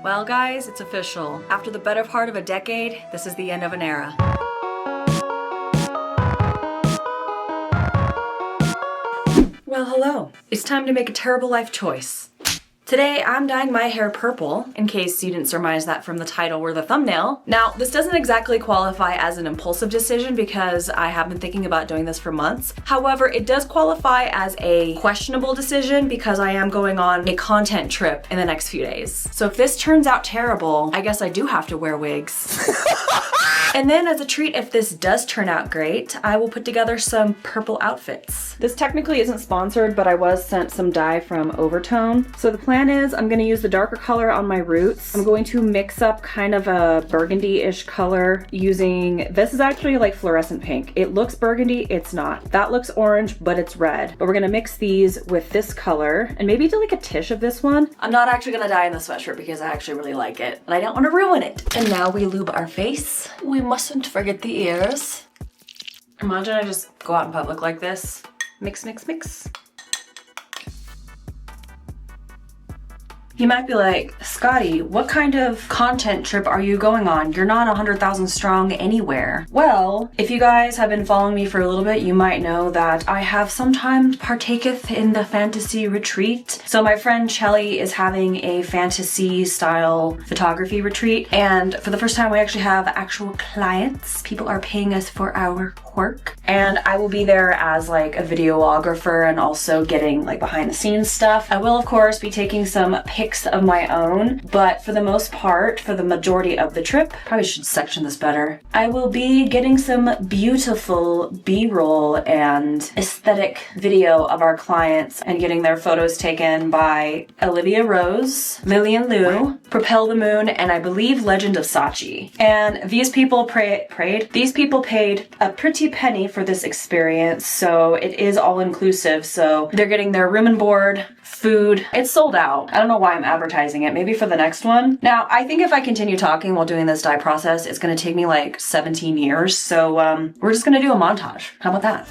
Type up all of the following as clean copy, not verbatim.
Well guys, it's official. After the better part of a decade, this is the end of an era. Well, hello. It's time to make a terrible life choice. Today, I'm dyeing my hair purple, in case you didn't surmise that from the title or the thumbnail. Now, this doesn't exactly qualify as an impulsive decision because I have been thinking about doing this for months. However, it does qualify as a questionable decision because I am going on a content trip in the next few days. So if this turns out terrible, I guess I do have to wear wigs. And then as a treat, if this does turn out great, I will put together some purple outfits. This technically isn't sponsored, but I was sent some dye from Overtone. So the plan is I'm gonna use the darker color on my roots. I'm going to mix up kind of a burgundy-ish color using, this is actually like fluorescent pink. It looks burgundy, it's not. That looks orange, but it's red. But we're gonna mix these with this color and maybe do like a tish of this one. I'm not actually gonna dye in the sweatshirt because I actually really like it and I don't wanna ruin it. And now we lube our face. We mustn't forget the ears. Imagine I just go out in public like this. Mix, mix, mix. You might be like, Scotty, what kind of content trip are you going on? You're not 100,000 strong anywhere. Well, if you guys have been following me for a little bit, you might know that I have sometimes partaketh in the fantasy retreat. So my friend Shelly is having a fantasy style photography retreat. And for the first time, we actually have actual clients. People are paying us for our work. And I will be there as like a videographer and also getting like behind the scenes stuff. I will of course be taking some pics of my own, but for the most part, for the majority of the trip, probably should section this better, I will be getting some beautiful B-roll and aesthetic video of our clients and getting their photos taken by Olivia Rose, Lillian Liu, Propel the Moon, and I believe Legend of Sachi. And these people paid a pretty penny for this experience, so it is all inclusive. So they're getting their room and board, food. It's sold out. I don't know why I'm advertising it. Maybe for the next one. Now, I think if I continue talking while doing this dye process, it's gonna take me like 17 years. So we're just gonna do a montage. How about that?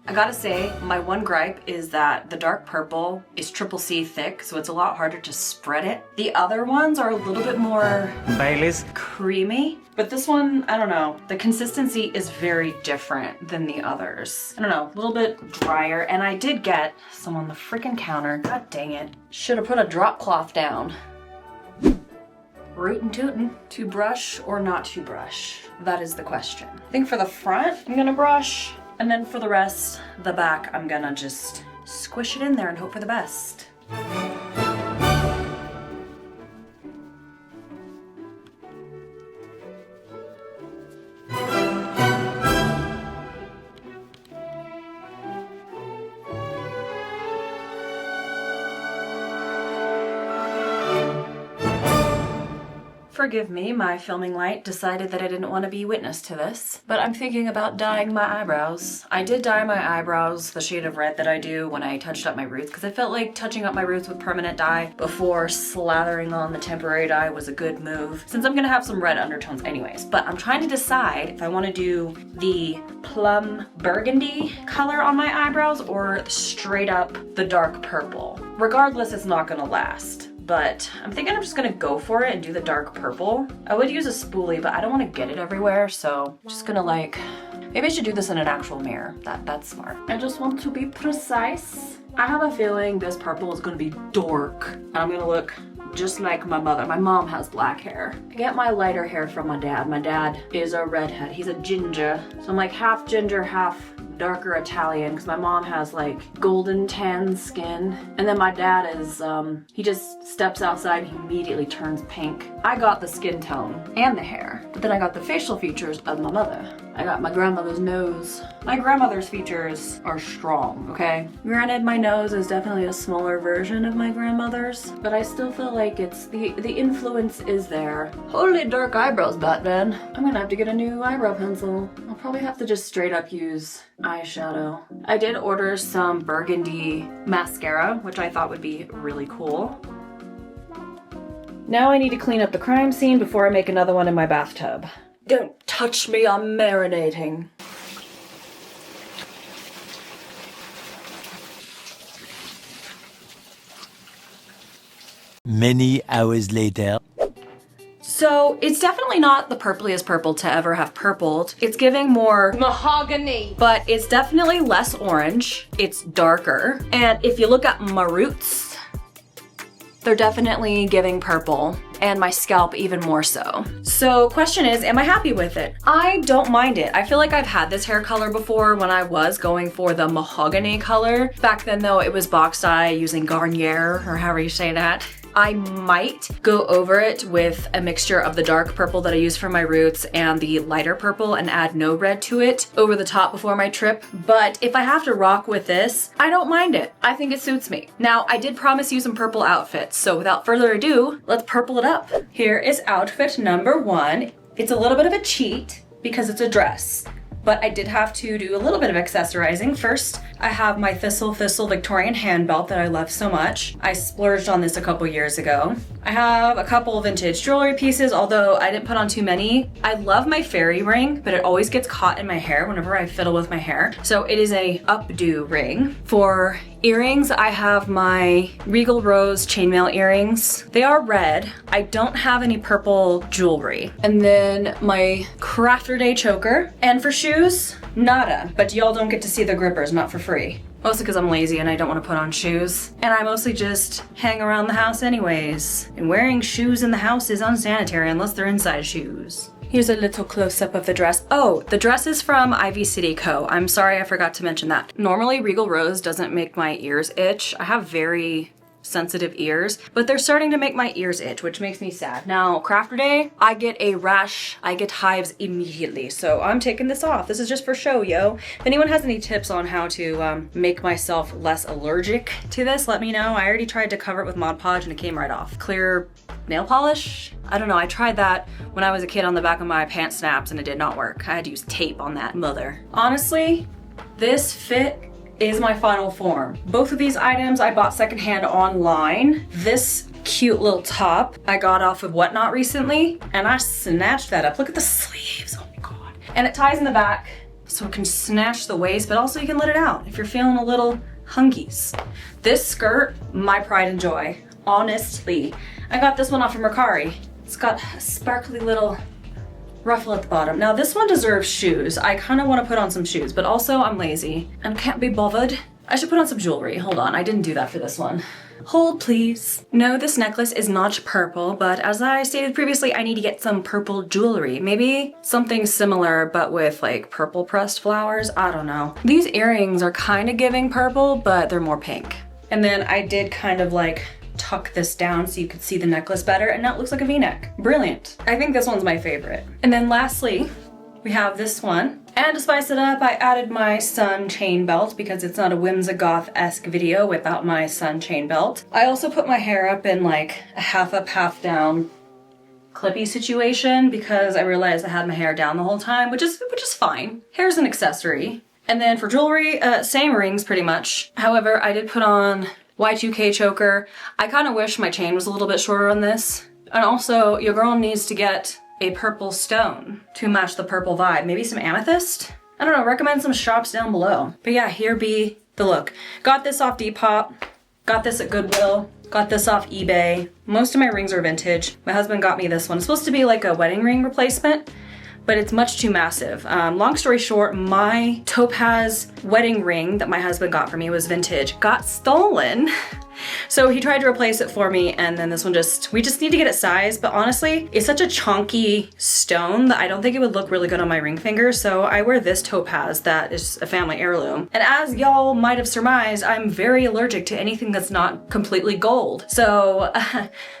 I gotta say, my one gripe is that the dark purple is triple C thick, so it's a lot harder to spread it. The other ones are a little bit more Baileys creamy, but this one, I don't know. The consistency is very different than the others. I don't know, a little bit drier, and I did get some on the freaking counter. God dang it. Should have put a drop cloth down. Rootin' tootin'. To brush or not to brush? That is the question. I think for the front, I'm gonna brush. And then for the rest, the back, I'm gonna just squish it in there and hope for the best. Forgive me, my filming light decided that I didn't want to be witness to this, but I'm thinking about dyeing my eyebrows. I did dye my eyebrows the shade of red that I do when I touched up my roots because I felt like touching up my roots with permanent dye before slathering on the temporary dye was a good move, since I'm gonna have some red undertones anyways. But I'm trying to decide if I want to do the plum burgundy color on my eyebrows or straight up the dark purple. Regardless, it's not gonna last. But I'm thinking I'm just gonna go for it and do the dark purple. I would use a spoolie, but I don't wanna get it everywhere, so I'm just gonna like, maybe I should do this in an actual mirror. That's smart. I just want to be precise. I have a feeling this purple is gonna be dark. And I'm gonna look just like my mother. My mom has black hair. I get my lighter hair from my dad. My dad is a redhead. He's a ginger. So I'm like half ginger, half darker Italian because my mom has like golden tan skin. And then my dad is, he just steps outside and he immediately turns pink. I got the skin tone and the hair, but then I got the facial features of my mother. I got my grandmother's nose. My grandmother's features are strong, okay? Granted, my nose is definitely a smaller version of my grandmother's, but I still feel like it's, the influence is there. Holy dark eyebrows, Batman. I'm gonna have to get a new eyebrow pencil. I'll probably have to just straight up use eyeshadow. I did order some burgundy mascara, which I thought would be really cool. Now I need to clean up the crime scene before I make another one in my bathtub. Don't touch me, I'm marinating. Many hours later. So it's definitely not the purpliest purple to ever have purpled. It's giving more mahogany, but it's definitely less orange. It's darker. And if you look at my roots, they're definitely giving purple, and my scalp even more so. So question is, am I happy with it? I don't mind it. I feel like I've had this hair color before when I was going for the mahogany color. Back then though, it was box dye using Garnier, or however you say that. I might go over it with a mixture of the dark purple that I use for my roots and the lighter purple and add no red to it over the top before my trip. But if I have to rock with this, I don't mind it. I think it suits me. Now, I did promise you some purple outfits, so without further ado, let's purple it up. Here is outfit number 1. It's a little bit of a cheat because it's a dress, but I did have to do a little bit of accessorizing. First, I have my Thistle Victorian hand belt that I love so much. I splurged on this a couple years ago. I have a couple vintage jewelry pieces, although I didn't put on too many. I love my fairy ring, but it always gets caught in my hair whenever I fiddle with my hair. So it is a updo ring. For earrings, I have my Regal Rose chainmail earrings. They are red. I don't have any purple jewelry. And then my Crafter Day choker. And for shoes, nada. But y'all don't get to see the grippers, not for free. Mostly because I'm lazy and I don't want to put on shoes. And I mostly just hang around the house anyways. And wearing shoes in the house is unsanitary unless they're inside shoes. Here's a little close-up of the dress. Oh, the dress is from Ivy City Co. I'm sorry I forgot to mention that. Normally Regal Rose doesn't make my ears itch. I have very sensitive ears, but they're starting to make my ears itch, which makes me sad. Now, Crafter Day, I get a rash, I get hives immediately, so I'm taking this off. This is just for show, yo. If anyone has any tips on how to make myself less allergic to this, let me know. I already tried to cover it with Mod Podge and it came right off. Clear nail polish? I don't know, I tried that when I was a kid on the back of my pant snaps and it did not work. I had to use tape on that mother. Honestly, this fit is my final form. Both of these items I bought secondhand online. This cute little top I got off of Whatnot recently, and I snatched that up. Look at the sleeves, oh my god. And it ties in the back, so it can snatch the waist, but also you can let it out if you're feeling a little hunkies. This skirt, my pride and joy, honestly. I got this one off from Mercari. It's got a sparkly little ruffle at the bottom. Now this one deserves shoes. I kind of want to put on some shoes, but also I'm lazy and can't be bothered. I should put on some jewelry. Hold on, I didn't do that for this one. Hold please. No, this necklace is not purple, but as I stated previously, I need to get some purple jewelry. Maybe something similar, but with like purple pressed flowers. I don't know. These earrings are kind of giving purple, but they're more pink. And then I did kind of like tuck this down so you could see the necklace better, and now it looks like a v-neck. Brilliant. I think this one's my favorite. And then lastly, we have this one. And to spice it up, I added my sun chain belt because it's not a Whimsigoth-esque video without my sun chain belt. I also put my hair up in like a half up, half down clippy situation because I realized I had my hair down the whole time, which is fine. Hair's an accessory. And then for jewelry, same rings pretty much. However, I did put on Y2K choker. I kind of wish my chain was a little bit shorter on this. And also, your girl needs to get a purple stone to match the purple vibe. Maybe some amethyst? I don't know, recommend some shops down below. But yeah, here be the look. Got this off Depop, got this at Goodwill, got this off eBay. Most of my rings are vintage. My husband got me this one. It's supposed to be like a wedding ring replacement, but it's much too massive. Long story short, my topaz wedding ring that my husband got for me was vintage, got stolen. So he tried to replace it for me, and then this one we just need to get it sized, but honestly, it's such a chunky stone that I don't think it would look really good on my ring finger, so I wear this topaz that is a family heirloom. And as y'all might have surmised, I'm very allergic to anything that's not completely gold. So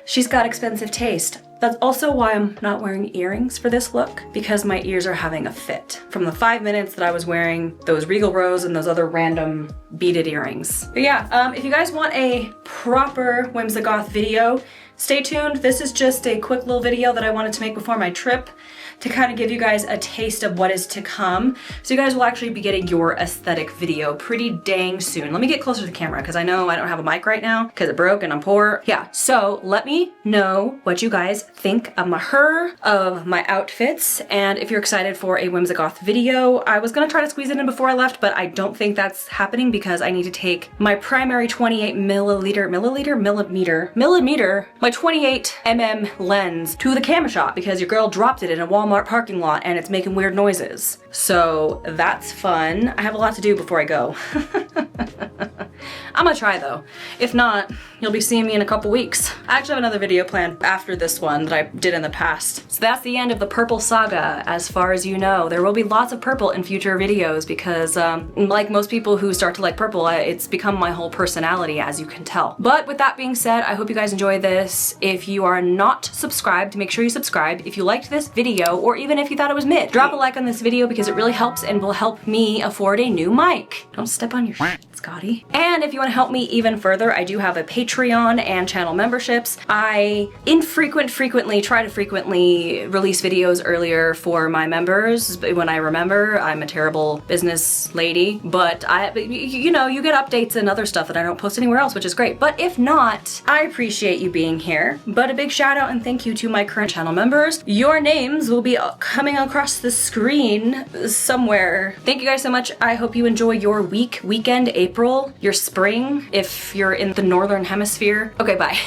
she's got expensive taste. That's also why I'm not wearing earrings for this look, because my ears are having a fit from the 5 minutes that I was wearing those Regal Rose and those other random beaded earrings. But yeah, if you guys want a proper Whimsigoth video, stay tuned. This is just a quick little video that I wanted to make before my trip. to kind of give you guys a taste of what is to come. So you guys will actually be getting your aesthetic video pretty dang soon. Let me get closer to the camera because I know I don't have a mic right now because it broke and I'm poor. Yeah, so let me know what you guys think of my outfits, and if you're excited for a Whimsigoth video. I was gonna try to squeeze it in before I left, but I don't think that's happening because I need to take my primary 28 millimeter, my 28 lens to the camera shop because your girl dropped it in a Walmart parking lot and it's making weird noises. So that's fun. I have a lot to do before I go. I'm gonna try though. If not, you'll be seeing me in a couple weeks. I actually have another video planned after this one that I did in the past. So that's the end of the purple saga as far as you know. There will be lots of purple in future videos because like most people who start to like purple, it's become my whole personality, as you can tell. But with that being said, I hope you guys enjoy this. If you are not subscribed, make sure you subscribe. If you liked this video, or even if you thought it was mid, drop a like on this video because it really helps and will help me afford a new mic. Don't step on your shit, Scotty. And if you want to help me even further, I do have a Patreon and channel memberships. I frequently try to frequently release videos earlier for my members when I remember. I'm a terrible business lady, but you know, you get updates and other stuff that I don't post anywhere else, which is great. But if not, I appreciate you being here. But a big shout out and thank you to my current channel members. Your names will be coming across the screen somewhere. Thank you guys so much. I hope you enjoy your weekend, April, your spring, if you're in the northern hemisphere. Okay, bye.